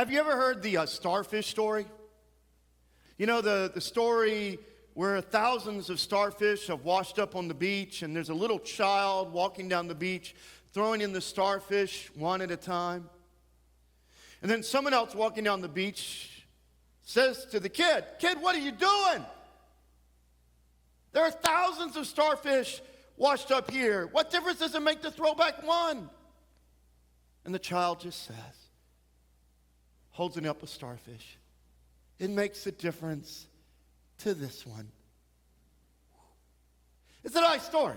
Have you ever heard the starfish story? You know, the story where thousands of starfish have washed up on the beach, and there's a little child walking down the beach, throwing in the starfish one at a time. And then someone else walking down the beach says to the kid, "Kid, what are you doing? There are thousands of starfish washed up here. What difference does it make to throw back one?" And the child just says, holding up a starfish, "It makes a difference to this one." It's a nice story.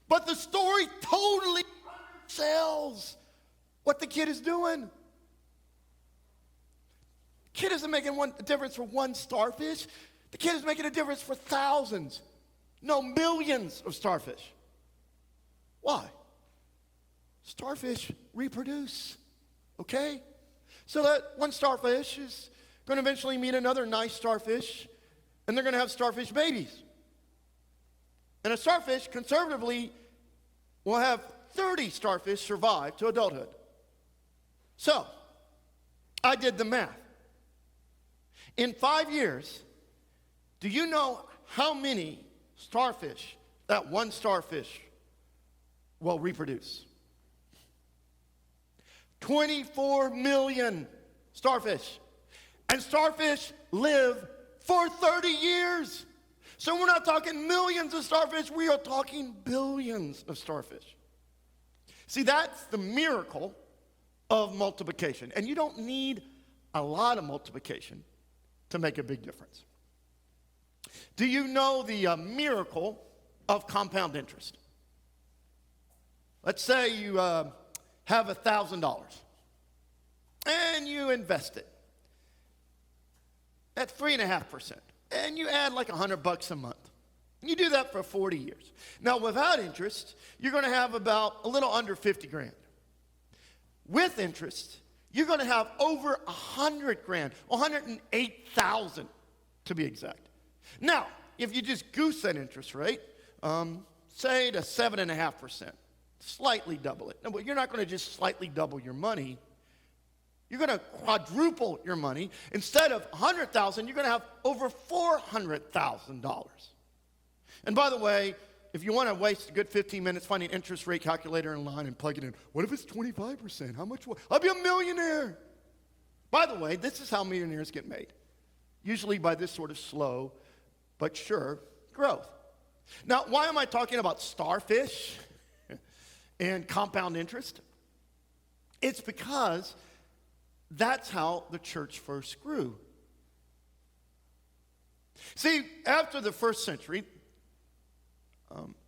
But the story totally undersells what the kid is doing. The kid isn't making a difference for one starfish. The kid is making a difference for thousands, no, millions of starfish. Why? Starfish reproduce, okay? So that one starfish is going to eventually meet another nice starfish, and they're going to have starfish babies. And a starfish, conservatively, will have 30 starfish survive to adulthood. So, I did the math. In 5 years, do you know how many starfish that one starfish will reproduce? 24 million starfish. And starfish live for 30 years. So we're not talking millions of starfish, we are talking billions of starfish. See, that's the miracle of multiplication. And you don't need a lot of multiplication to make a big difference. Do you know the miracle of compound interest? Let's say you have $1,000 and you invest it at 3.5%, and you add like $100 a month. And you do that for 40 years. Now, without interest, you're going to have about a little under 50 grand. With interest, you're going to have over 100 grand, 108,000 to be exact. Now, if you just goose that interest rate, say to 7.5%, slightly double it. No, you're not going to just slightly double your money. You're going to quadruple your money. Instead of 100,000, you're going to have over $400,000. And by the way, if you want to waste a good 15 minutes finding an interest rate calculator online and plug it in, what if it's 25%? How much? I'll be a millionaire. By the way, this is how millionaires get made. Usually by this sort of slow but sure growth. Now, why am I talking about starfish and compound interest? It's because that's how the church first grew. See, after the first century,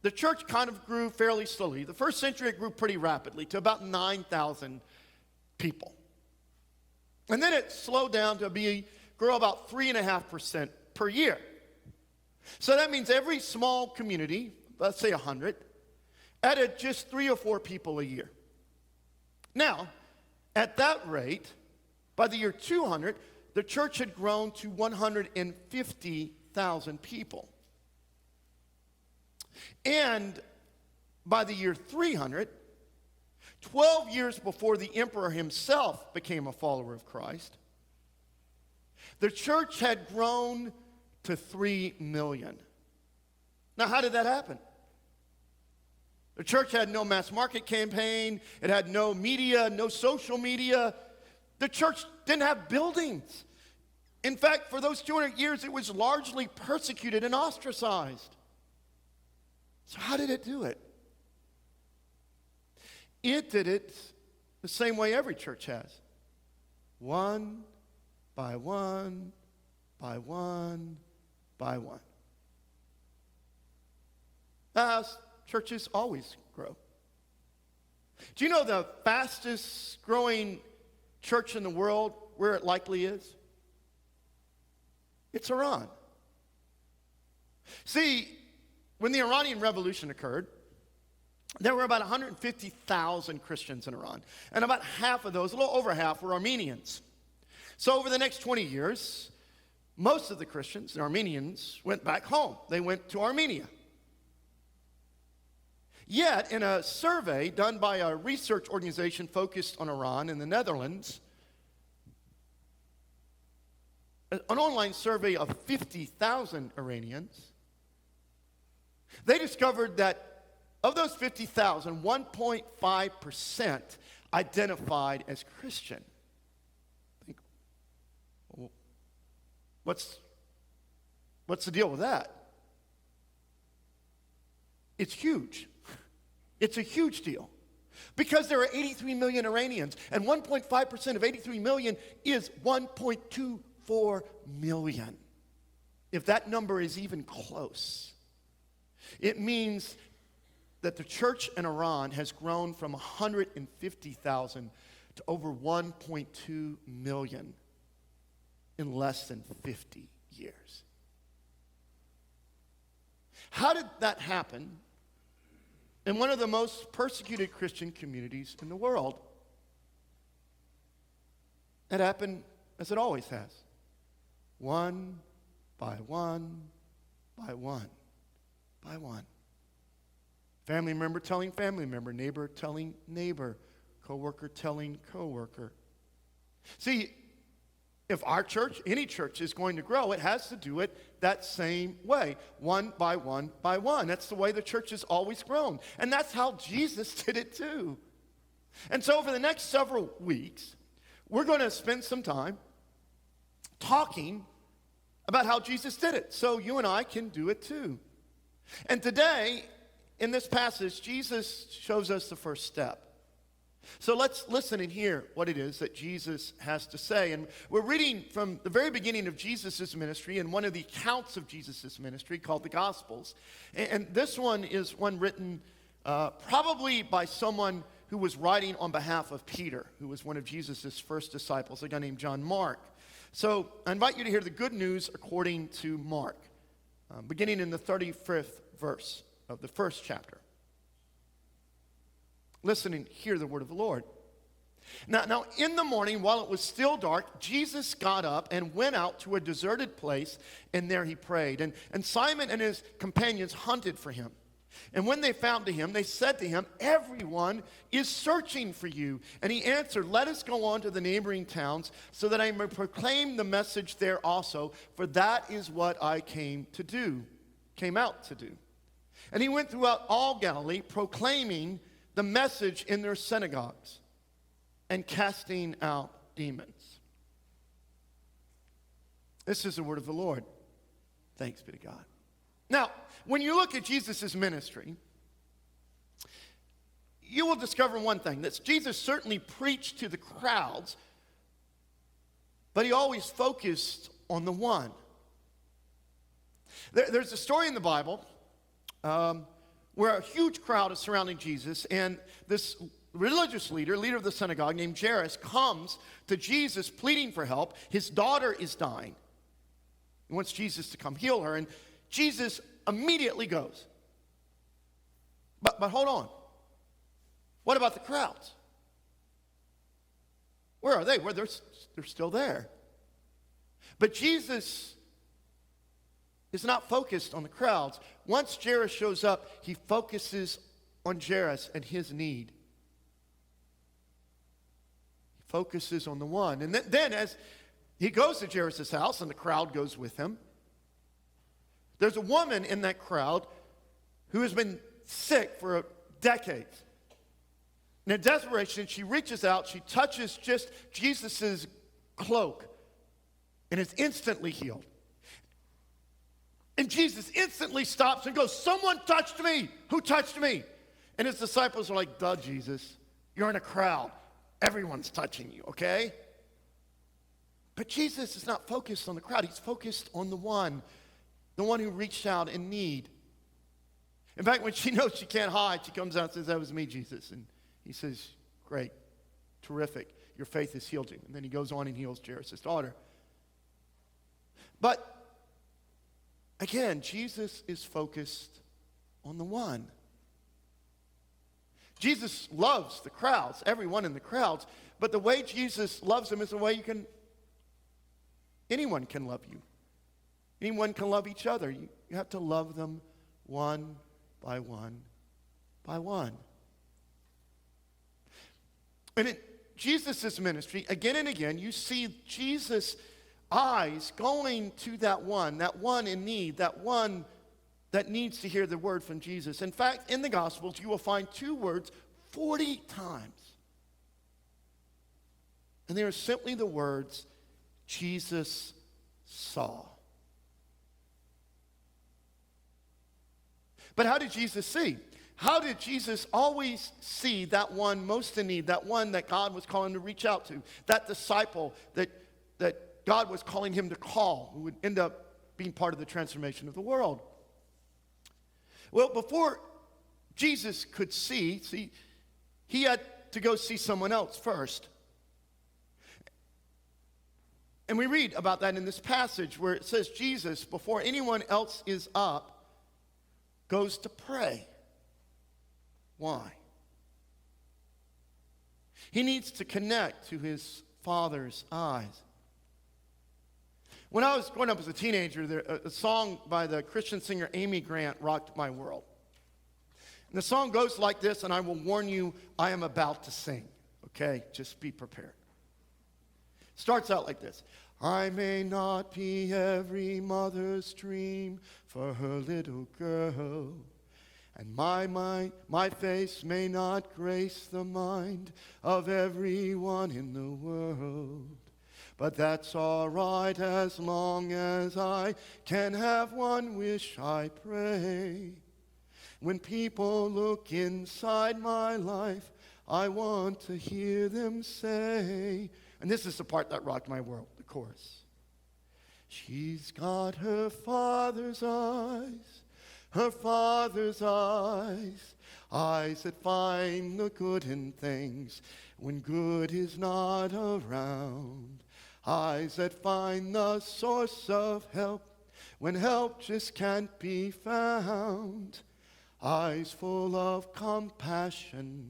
the church kind of grew fairly slowly. The first century, it grew pretty rapidly to about 9,000 people. And then it slowed down to grow about 3.5% per year. So that means every small community, let's say 100, added just 3 or 4 people a year. Now, at that rate, by the year 200, the church had grown to 150,000 people. And by the year 300, 12 years before the emperor himself became a follower of Christ, the church had grown to 3 million. Now, how did that happen? The church had no mass market campaign. It had no media, no social media. The church didn't have buildings. In fact, for those 200 years, it was largely persecuted and ostracized. So how did it do it? It did it the same way every church has. One by one, by one, by one. As churches always grow. Do you know the fastest growing church in the world, where it likely is? It's Iran. See, when the Iranian Revolution occurred, there were about 150,000 Christians in Iran. And about half of those, a little over half, were Armenians. So over the next 20 years, most of the Christians, the Armenians, went back home. They went to Armenia. Yet, in a survey done by a research organization focused on Iran in the Netherlands, an online survey of 50,000 Iranians, they discovered that of those 50,000, 1.5% identified as Christian. Think, well, what's the deal with that? It's huge. It's a huge deal. Because there are 83 million Iranians, and 1.5% of 83 million is 1.24 million. If that number is even close, it means that the church in Iran has grown from 150,000 to over 1.2 million in less than 50 years. How did that happen in one of the most persecuted Christian communities in the world? It happened as it always has. One by one by one by one. Family member telling family member, neighbor telling neighbor, coworker telling coworker. See, if our church, any church, is going to grow, it has to do it that same way, one by one by one. That's the way the church has always grown. And that's how Jesus did it too. And so over the next several weeks, we're going to spend some time talking about how Jesus did it, so you and I can do it too. And today, in this passage, Jesus shows us the first step. So let's listen and hear what it is that Jesus has to say. And we're reading from the very beginning of Jesus' ministry and one of the accounts of Jesus' ministry called the Gospels. And this one is one written probably by someone who was writing on behalf of Peter, who was one of Jesus' first disciples, a guy named John Mark. So I invite you to hear the good news according to Mark, beginning in the 35th verse of the first chapter. Listen and hear the word of the Lord. Now, in the morning, while it was still dark, Jesus got up and went out to a deserted place, and there he prayed. And Simon and his companions hunted for him. And when they found him, they said to him, "Everyone is searching for you." And he answered, "Let us go on to the neighboring towns, so that I may proclaim the message there also, for that is what I came out to do." And he went throughout all Galilee, proclaiming the message in their synagogues and casting out demons. This is the word of the Lord. Thanks be to God. Now, when you look at Jesus' ministry, you will discover one thing, that Jesus certainly preached to the crowds, but he always focused on the one. There's a story in the Bible where a huge crowd is surrounding Jesus, and this religious leader of the synagogue named Jairus, comes to Jesus pleading for help. His daughter is dying. He wants Jesus to come heal her, and Jesus immediately goes. But hold on. What about the crowds? Where are they? They're still there. But Jesus is not focused on the crowds. Once Jairus shows up, he focuses on Jairus and his need. He focuses on the one. And then as he goes to Jairus' house, and the crowd goes with him, there's a woman in that crowd who has been sick for decades. And in desperation, she reaches out, she touches just Jesus' cloak, and is instantly healed. And Jesus instantly stops and goes, "Someone touched me. Who touched me?" And his disciples are like, "Duh, Jesus. You're in a crowd. Everyone's touching you, okay?" But Jesus is not focused on the crowd. He's focused on the one who reached out in need. In fact, when she knows she can't hide, she comes out and says, "That was me, Jesus." And he says, "Great, terrific. Your faith has healed you." And then he goes on and heals Jairus' daughter. But again, Jesus is focused on the one. Jesus loves the crowds, everyone in the crowds, but the way Jesus loves them is the way anyone can love you. Anyone can love each other. You have to love them one by one by one. And in Jesus' ministry, again and again, you see Jesus eyes going to that one in need, that one that needs to hear the word from Jesus. In fact, in the Gospels, you will find two words 40 times. And they are simply the words, Jesus saw. But how did Jesus see? How did Jesus always see that one most in need, that one that God was calling to reach out to, that disciple that God was calling him to call, who would end up being part of the transformation of the world? Well, before Jesus could see, he had to go see someone else first. And we read about that in this passage where it says Jesus, before anyone else is up, goes to pray. Why? He needs to connect to his Father's eyes. When I was growing up as a teenager, a song by the Christian singer Amy Grant rocked my world. And the song goes like this, and I will warn you, I am about to sing. Okay? Just be prepared. Starts out like this. I may not be every mother's dream for her little girl, and my face may not grace the mind of everyone in the world. But that's all right as long as I can have one wish, I pray. When people look inside my life, I want to hear them say, and this is the part that rocked my world, the chorus. She's got her father's eyes, her father's eyes, eyes that find the good in things when good is not around, eyes that find the source of help when help just can't be found, eyes full of compassion,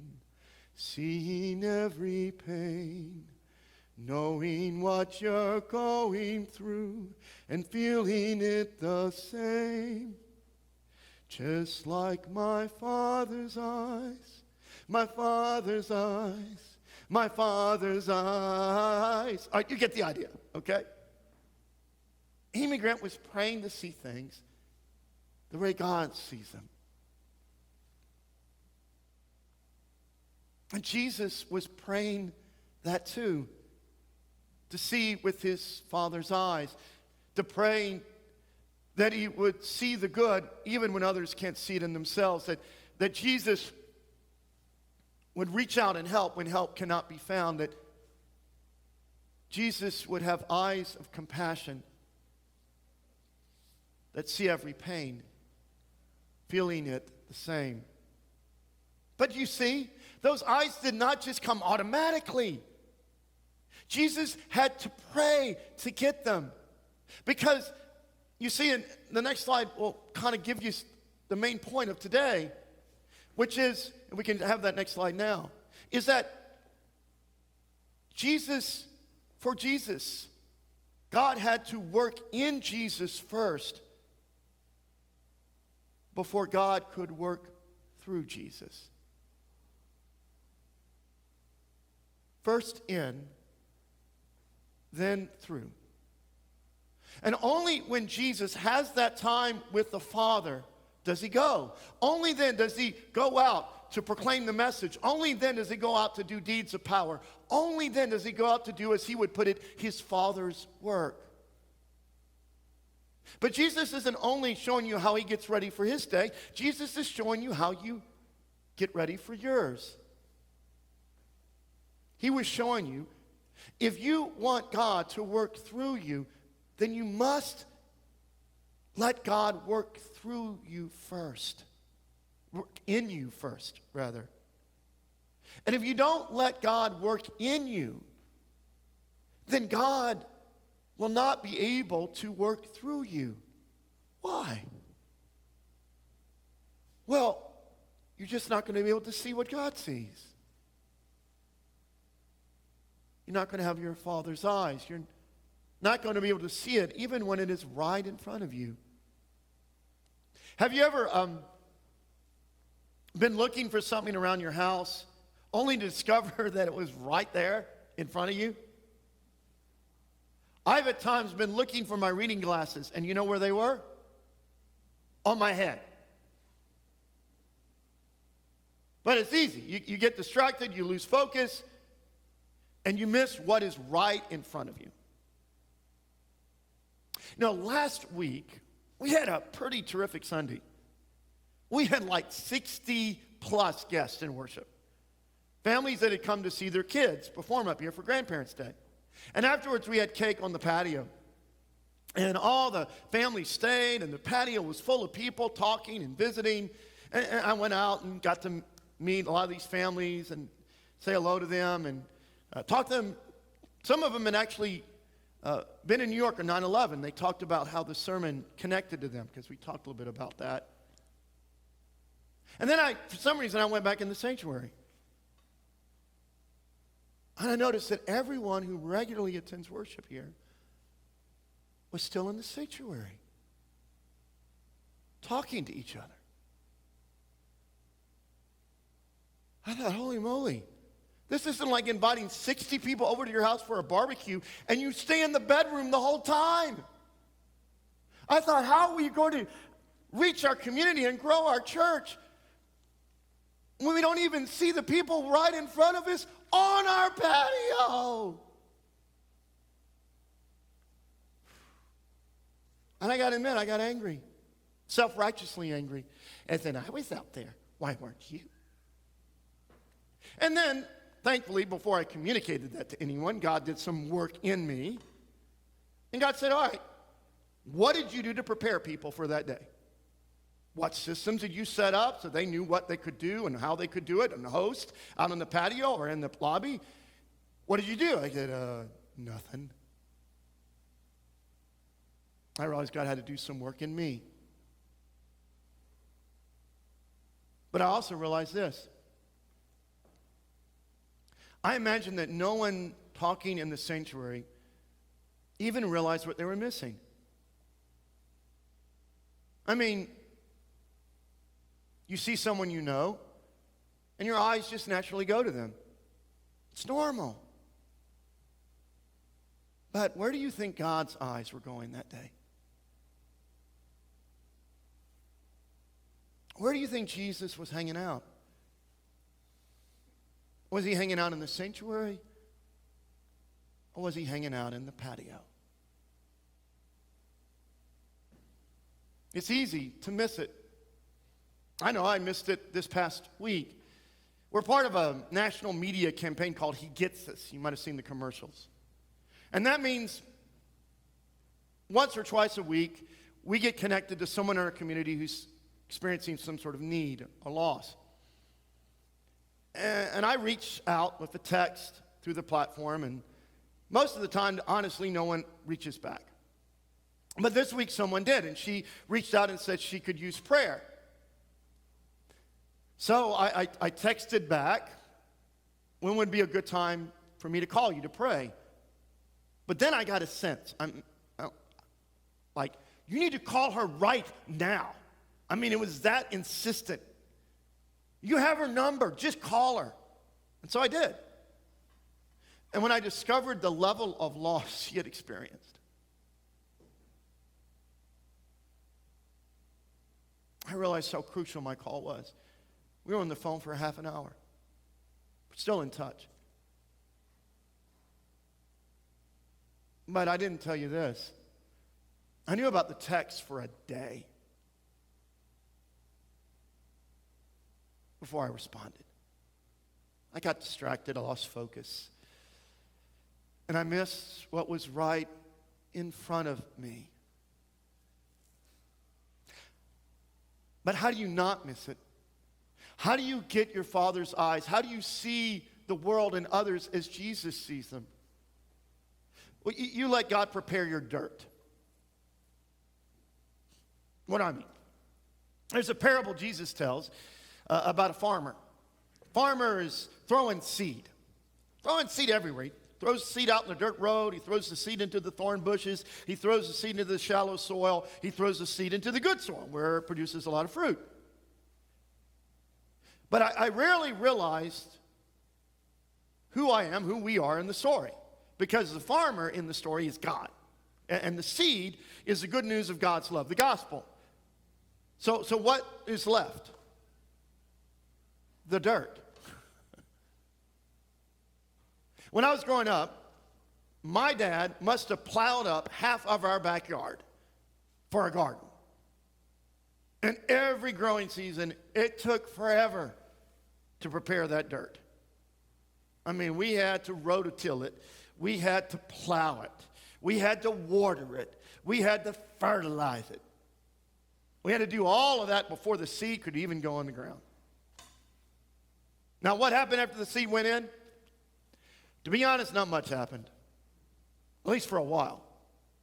seeing every pain, knowing what you're going through and feeling it the same. Just like my father's eyes, my father's eyes, my father's eyes. All right, you get the idea, okay? Amy Grant was praying to see things the way God sees them. And Jesus was praying that too. To see with his Father's eyes, to pray that he would see the good even when others can't see it in themselves, that Jesus would reach out and help when help cannot be found, that Jesus would have eyes of compassion that see every pain, feeling it the same. But you see, those eyes did not just come automatically. Jesus had to pray to get them. Because, you see, in the next slide will kind of give you the main point of today, which is, and we can have that next slide now, is that for Jesus, God had to work in Jesus first before God could work through Jesus. First in, then through. And only when Jesus has that time with the Father does he go. Only then does he go out to proclaim the message. Only then does he go out to do deeds of power. Only then does he go out to do, as he would put it, his Father's work. But Jesus isn't only showing you how he gets ready for his day. Jesus is showing you how you get ready for yours. He was showing you, if you want God to work through you, then you must let God work through you first. Work in you first, rather. And if you don't let God work in you, then God will not be able to work through you. Why? Well, you're just not going to be able to see what God sees. You're not going to have your Father's eyes. You're not going to be able to see it even when it is right in front of you. Have you ever been looking for something around your house only to discover that it was right there in front of you? I've at times been looking for my reading glasses, and you know where they were? On my head. But it's easy. You get distracted, you lose focus, and you miss what is right in front of you. Now, last week, we had a pretty terrific Sunday. We had like 60 plus guests in worship. Families that had come to see their kids perform up here for Grandparents' Day. And afterwards, we had cake on the patio. And all the families stayed, and the patio was full of people talking and visiting. And I went out and got to meet a lot of these families and say hello to them and talk to them. Some of them had actually been in New York on 9/11. They talked about how the sermon connected to them, because we talked a little bit about that. And then for some reason, I went back in the sanctuary. And I noticed that everyone who regularly attends worship here was still in the sanctuary, talking to each other. I thought, holy moly, this isn't like inviting 60 people over to your house for a barbecue and you stay in the bedroom the whole time. I thought, how are we going to reach our community and grow our church when we don't even see the people right in front of us on our patio? And I got to admit, I got angry, self-righteously angry. And then I was out there. Why weren't you? And then, thankfully, before I communicated that to anyone, God did some work in me. And God said, all right, what did you do to prepare people for that day? What systems did you set up so they knew what they could do and how they could do it, and host out on the patio or in the lobby? What did you do? I said, nothing. I realized God had to do some work in me. But I also realized this. I imagine that no one talking in the sanctuary even realized what they were missing. I mean, you see someone you know, and your eyes just naturally go to them. It's normal. But where do you think God's eyes were going that day? Where do you think Jesus was hanging out? Was he hanging out in the sanctuary? Or was he hanging out in the patio? It's easy to miss it. I know I missed it this past week. We're part of a national media campaign called He Gets Us. You might have seen the commercials. And that means once or twice a week, we get connected to someone in our community who's experiencing some sort of need or loss. And I reach out with a text through the platform, and most of the time, honestly, no one reaches back. But this week, someone did, and she reached out and said she could use prayer. So I texted back, when would be a good time for me to call you to pray? But then I got a sense. I'm like, you need to call her right now. I mean, it was that insistent. You have her number, just call her. And so I did. And when I discovered the level of loss she had experienced, I realized how crucial my call was. We were on the phone for a half an hour. We're still in touch. But I didn't tell you this. I knew about the text for a day before I responded. I got distracted, I lost focus. And I missed what was right in front of me. But how do you not miss it? How do you get your Father's eyes? How do you see the world and others as Jesus sees them? Well, you let God prepare your dirt. What do I mean? There's a parable Jesus tells about a farmer. Farmer is throwing seed everywhere. He throws seed out in the dirt road. He throws the seed into the thorn bushes. He throws the seed into the shallow soil. He throws the seed into the good soil where it produces a lot of fruit. But I rarely realized who I am, who we are in the story. Because the farmer in the story is God. And the seed is the good news of God's love, the gospel. So what is left? The dirt. When I was growing up, my dad must have plowed up half of our backyard for a garden. And every growing season, it took forever to prepare that dirt. I mean, we had to rototill it. We had to plow it. We had to water it. We had to fertilize it. We had to do all of that before the seed could even go on the ground. Now, what happened after the seed went in? To be honest, not much happened, at least for a while.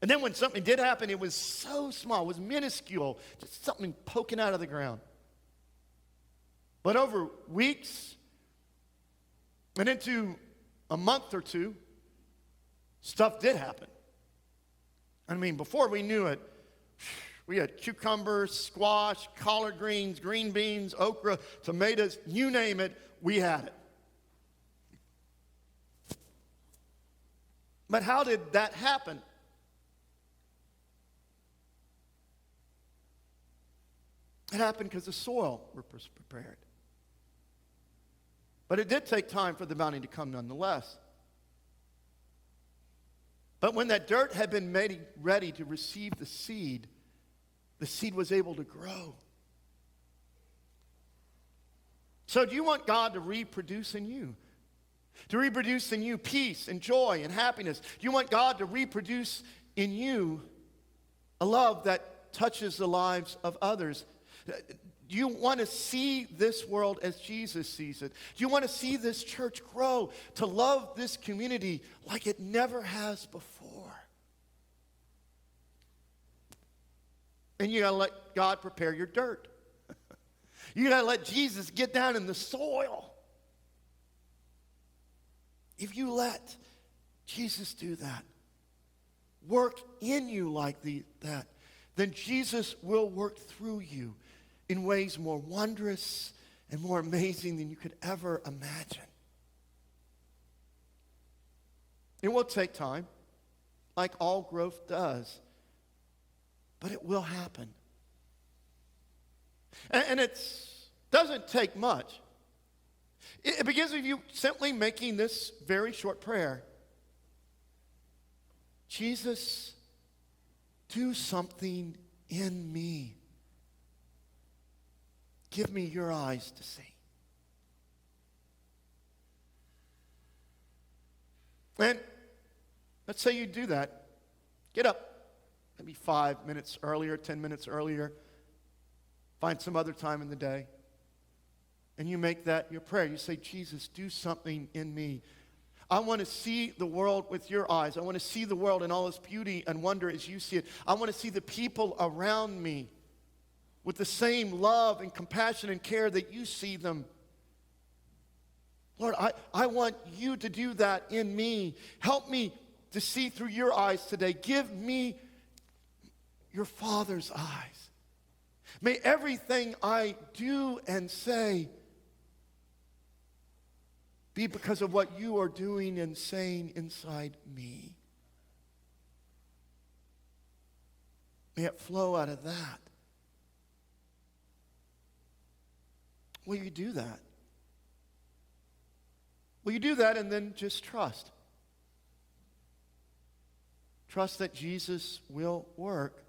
And then when something did happen, it was so small, it was minuscule, just something poking out of the ground. But over weeks and into a month or two, stuff did happen. I mean, before we knew it, we had cucumbers, squash, collard greens, green beans, okra, tomatoes, you name it, we had it. But how did that happen? It happened because the soil was prepared. But it did take time for the bounty to come nonetheless. But when that dirt had been made ready to receive the seed was able to grow. So do you want God to reproduce in you? To reproduce in you peace and joy and happiness? Do you want God to reproduce in you a love that touches the lives of others? Do you want to see this world as Jesus sees it? Do you want to see this church grow to love this community like it never has before? And you got to let God prepare your dirt. You got to let Jesus get down in the soil. If you let Jesus do that, work in you like that, then Jesus will work through you in ways more wondrous and more amazing than you could ever imagine. It will take time, like all growth does, but it will happen. And it doesn't take much. It begins with you simply making this very short prayer. Jesus, do something in me. Give me your eyes to see. And let's say you do that. Get up maybe 5 minutes earlier, 10 minutes earlier. Find some other time in the day. And you make that your prayer. You say, Jesus, do something in me. I want to see the world with your eyes. I want to see the world in all its beauty and wonder as you see it. I want to see the people around me with the same love and compassion and care that you see them. Lord, I want you to do that in me. Help me to see through your eyes today. Give me your Father's eyes. May everything I do and say be because of what you are doing and saying inside me. May it flow out of that. Will you do that? Will you do that and then just trust? Trust that Jesus will work.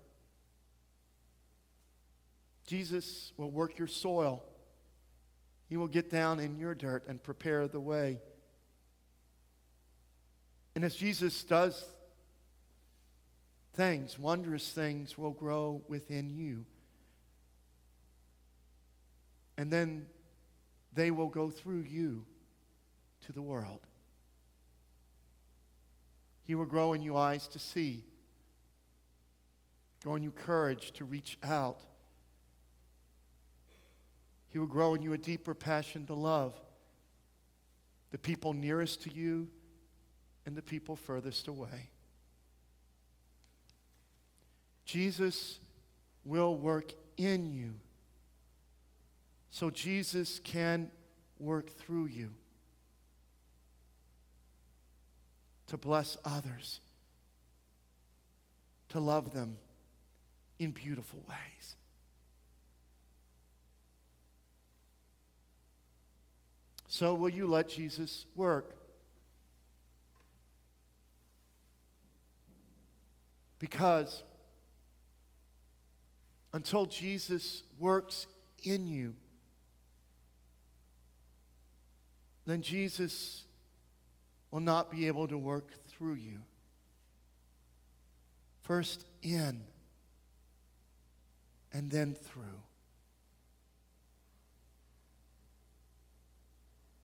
Jesus will work your soil. He will get down in your dirt and prepare the way. And as Jesus does things, wondrous things will grow within you. And then they will go through you to the world. He will grow in you eyes to see, grow in you courage to reach out. He will grow in you a deeper passion to love the people nearest to you and the people furthest away. Jesus will work in you so Jesus can work through you to bless others to love them in beautiful ways. So will you let Jesus work? Because until Jesus works in you, then Jesus will not be able to work through you. First in, and then through.